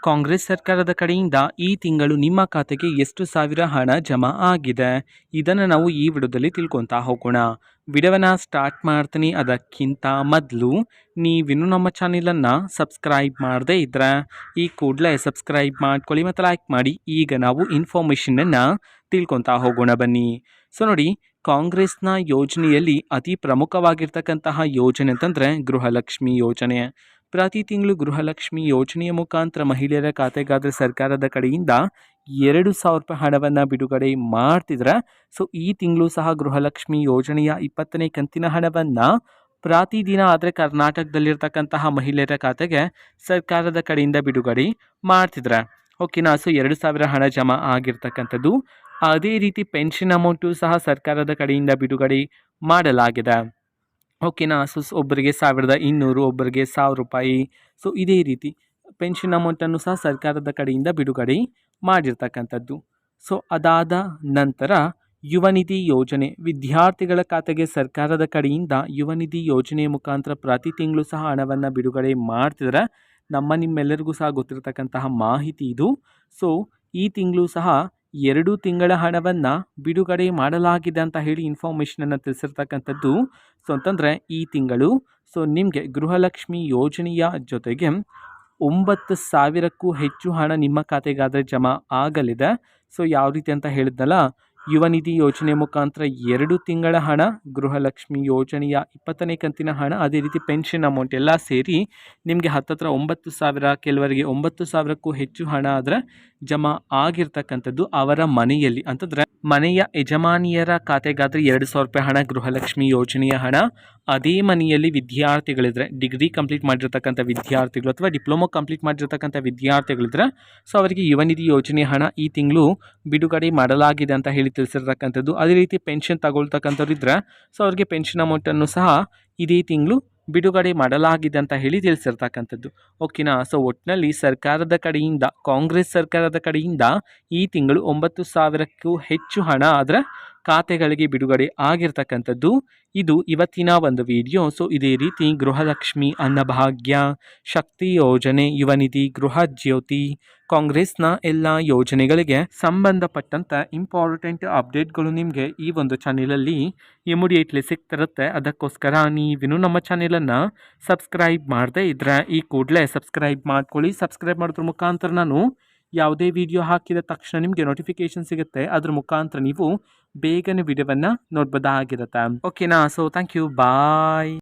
ಕಾಂಗ್ರೆಸ್ ಸರ್ಕಾರದ ಕಡೆಯಿಂದ ಈ ತಿಂಗಳು ನಿಮ್ಮ ಖಾತೆಗೆ ಎಷ್ಟು ಸಾವಿರ ಹಣ ಜಮಾ ಆಗಿದೆ ಇದನ್ನು ನಾವು ಈ ವಿಡಿಯೋದಲ್ಲಿ ತಿಳ್ಕೊತಾ ಹೋಗೋಣ. ವಿಡಿಯೋವನ್ನು ಸ್ಟಾರ್ಟ್ ಮಾಡ್ತೀನಿ. ಅದಕ್ಕಿಂತ ಮೊದಲು ನೀವಿನ್ನೂ ನಮ್ಮ ಚಾನೆಲನ್ನು ಸಬ್ಸ್ಕ್ರೈಬ್ ಮಾಡದೇ ಇದ್ದರೆ ಈ ಕೂಡಲೇ ಸಬ್ಸ್ಕ್ರೈಬ್ ಮಾಡ್ಕೊಳ್ಳಿ ಮತ್ತು ಲೈಕ್ ಮಾಡಿ. ಈಗ ನಾವು ಇನ್ಫಾರ್ಮೇಷನನ್ನು ತಿಳ್ಕೊತಾ ಹೋಗೋಣ ಬನ್ನಿ. ಸೊ ನೋಡಿ, ಕಾಂಗ್ರೆಸ್ನ ಯೋಜನೆಯಲ್ಲಿ ಅತಿ ಪ್ರಮುಖವಾಗಿರ್ತಕ್ಕಂತಹ ಯೋಜನೆ ಅಂತಂದರೆ ಗೃಹಲಕ್ಷ್ಮಿ ಯೋಜನೆ. ಪ್ರತಿ ತಿಂಗಳು ಗೃಹಲಕ್ಷ್ಮಿ ಯೋಜನೆಯ ಮುಖಾಂತರ ಮಹಿಳೆಯರ ಖಾತೆಗಾದರೆ ಸರ್ಕಾರದ ಕಡೆಯಿಂದ 2,000 ರೂಪಾಯಿ ಹಣವನ್ನು ಬಿಡುಗಡೆ ಮಾಡ್ತಿದ್ರೆ. ಸೊ ಈ ತಿಂಗಳು ಸಹ ಗೃಹಲಕ್ಷ್ಮಿ ಯೋಜನೆಯ 20ನೇ ಕಂತಿನ ಹಣವನ್ನು ಪ್ರತಿದಿನ ಆದರೆ ಕರ್ನಾಟಕದಲ್ಲಿರ್ತಕ್ಕಂತಹ ಮಹಿಳೆಯರ ಖಾತೆಗೆ ಸರ್ಕಾರದ ಕಡೆಯಿಂದ ಬಿಡುಗಡೆ ಮಾಡ್ತಿದ್ರೆ. ಓಕೆನಾ. ಸೊ 2,000 ಹಣ ಜಮಾ ಆಗಿರ್ತಕ್ಕಂಥದ್ದು. ಅದೇ ರೀತಿ ಪೆನ್ಷನ್ ಅಮೌಂಟು ಸಹ ಸರ್ಕಾರದ ಕಡೆಯಿಂದ ಬಿಡುಗಡೆ ಮಾಡಲಾಗಿದೆ. ಓಕೆನಾ. ಸೊ ಒಬ್ಬರಿಗೆ 1,200, ಒಬ್ಬರಿಗೆ 1,000 ರೂಪಾಯಿ. ಸೊ ಇದೇ ರೀತಿ ಪೆನ್ಷನ್ ಅಮೌಂಟನ್ನು ಸಹ ಸರ್ಕಾರದ ಕಡೆಯಿಂದ ಬಿಡುಗಡೆ ಮಾಡಿರ್ತಕ್ಕಂಥದ್ದು. ಸೊ ಅದಾದ ನಂತರ ಯುವ ನಿಧಿ ಯೋಜನೆ, ವಿದ್ಯಾರ್ಥಿಗಳ ಖಾತೆಗೆ ಸರ್ಕಾರದ ಕಡೆಯಿಂದ ಯುವ ನಿಧಿ ಯೋಜನೆಯ ಮುಖಾಂತರ ಪ್ರತಿ ತಿಂಗಳು ಸಹ ಹಣವನ್ನು ಬಿಡುಗಡೆ ಮಾಡ್ತಿದ್ರೆ. ನಿಮ್ಮೆಲ್ಲರಿಗೂ ಸಹ ಗೊತ್ತಿರತಕ್ಕಂತಹ ಮಾಹಿತಿ ಇದು. ಸೊ ಈ ತಿಂಗಳು ಸಹ 2 ತಿಂಗಳ ಹಣವನ್ನು ಬಿಡುಗಡೆ ಮಾಡಲಾಗಿದೆ ಅಂತ ಹೇಳಿ ಇನ್ಫಾರ್ಮೇಷನನ್ನು ತಿಳಿಸಿರ್ತಕ್ಕಂಥದ್ದು. ಸೊ ಅಂತಂದರೆ ಈ ತಿಂಗಳು ನಿಮಗೆ ಗೃಹಲಕ್ಷ್ಮಿ ಯೋಜನೆಯ ಜೊತೆಗೆ 9,000ಕ್ಕೂ ಹೆಚ್ಚು ಹಣ ನಿಮ್ಮ ಖಾತೆಗಾದರೆ ಜಮಾ ಆಗಲಿದೆ. ಸೊ ಯಾವ ರೀತಿ ಅಂತ ಹೇಳಿದ್ನಲ್ಲ, ಯುವ ನಿಧಿ ಯೋಜನೆ ಮುಖಾಂತರ 2 ತಿಂಗಳ ಹಣ, ಗೃಹಲಕ್ಷ್ಮಿ ಯೋಜನೆಯ 20ನೇ ಕಂತಿನ ಹಣ, ಅದೇ ರೀತಿ ಪೆನ್ಷನ್ ಅಮೌಂಟ್ ಎಲ್ಲ ಸೇರಿ ನಿಮಗೆ ಹತ್ತತ್ರ 9,000, ಕೆಲವರಿಗೆ 9,000ಕ್ಕೂ ಹೆಚ್ಚು ಹಣ ಆದರೆ ಜಮಾ ಆಗಿರ್ತಕ್ಕಂಥದ್ದು ಅವರ ಮನೆಯಲ್ಲಿ. ಅಂತಂದರೆ ಮನೆಯ ಯಜಮಾನಿಯರ ಖಾತೆಗಾದರೆ 2,000 ರೂಪಾಯಿ ಹಣ ಗೃಹಲಕ್ಷ್ಮಿ ಯೋಜನೆಯ ಹಣ. ಅದೇ ಮನೆಯಲ್ಲಿ ವಿದ್ಯಾರ್ಥಿಗಳಿದ್ರೆ, ಡಿಗ್ರಿ ಕಂಪ್ಲೀಟ್ ಮಾಡಿರ್ತಕ್ಕಂಥ ವಿದ್ಯಾರ್ಥಿಗಳು ಅಥವಾ ಡಿಪ್ಲೊಮೊ ಕಂಪ್ಲೀಟ್ ಮಾಡಿರ್ತಕ್ಕಂಥ ವಿದ್ಯಾರ್ಥಿಗಳಿದ್ರೆ, ಸೊ ಅವರಿಗೆ ಯುವ ನಿಧಿ ಯೋಜನೆಯ ಹಣ ಈ ತಿಂಗಳು ಬಿಡುಗಡೆ ಮಾಡಲಾಗಿದೆ ಅಂತ ಹೇಳಿ ತಿಳಿಸಿರ್ತಕ್ಕಂಥದ್ದು. ಅದೇ ರೀತಿ ಪೆನ್ಷನ್ ತಗೊಳ್ತಕ್ಕಂಥವ್ರು ಇದ್ದರೆ, ಸೊ ಅವರಿಗೆ ಪೆನ್ಷನ್ ಅಮೌಂಟನ್ನು ಸಹ ಇದೇ ತಿಂಗಳು ಬಿಡುಗಡೆ ಮಾಡಲಾಗಿದೆ ಅಂತ ಹೇಳಿ ತಿಳಿಸಿರ್ತಕ್ಕಂಥದ್ದು. ಓಕೆನಾ. ಸೊ ಒಟ್ಟಿನಲ್ಲಿ ಸರ್ಕಾರದ ಕಡೆಯಿಂದ, ಕಾಂಗ್ರೆಸ್ ಸರ್ಕಾರದ ಕಡೆಯಿಂದ ಈ ತಿಂಗಳು 9,000ಕ್ಕೂ ಹೆಚ್ಚು ಹಣ ಅದರ ಖಾತೆಗಳಿಗೆ ಬಿಡುಗಡೆ ಆಗಿರ್ತಕ್ಕಂಥದ್ದು. ಇದು ಇವತ್ತಿನ ಒಂದು ವಿಡಿಯೋ. ಸೊ ಇದೇ ರೀತಿ ಗೃಹಲಕ್ಷ್ಮಿ, ಅನ್ನಭಾಗ್ಯ, ಶಕ್ತಿ ಯೋಜನೆ, ಯುವ ನಿಧಿ, ಗೃಹ ಜ್ಯೋತಿ, ಕಾಂಗ್ರೆಸ್ನ ಎಲ್ಲ ಯೋಜನೆಗಳಿಗೆ ಸಂಬಂಧಪಟ್ಟಂಥ ಇಂಪಾರ್ಟೆಂಟ್ ಅಪ್ಡೇಟ್ಗಳು ನಿಮಗೆ ಈ ಒಂದು ಚಾನೆಲಲ್ಲಿ ಇಮಿಡಿಯೇಟ್ಲಿ ಸಿಗ್ತಿರುತ್ತೆ. ಅದಕ್ಕೋಸ್ಕರ ನೀವಿನ್ನೂ ನಮ್ಮ ಚಾನೆಲನ್ನು ಸಬ್ಸ್ಕ್ರೈಬ್ ಮಾಡದೇ ಇದ್ದರೆ ಈ ಕೂಡಲೇ ಸಬ್ಸ್ಕ್ರೈಬ್ ಮಾಡ್ಕೊಳ್ಳಿ. ಸಬ್ಸ್ಕ್ರೈಬ್ ಮಾಡೋದ್ರ ಮುಖಾಂತರ ನಾನು ಯಾವುದೇ ವಿಡಿಯೋ ಹಾಕಿದ ತಕ್ಷಣ ನಿಮಗೆ ನೋಟಿಫಿಕೇಶನ್ ಸಿಗುತ್ತೆ. ಅದ್ರ ಮುಖಾಂತರ ನೀವು ಬೇಗನೆ ವಿಡಿಯೋವನ್ನು ನೋಡ್ಬೋದಾಗಿರುತ್ತೆ. ಓಕೆನಾ. So thank you, bye.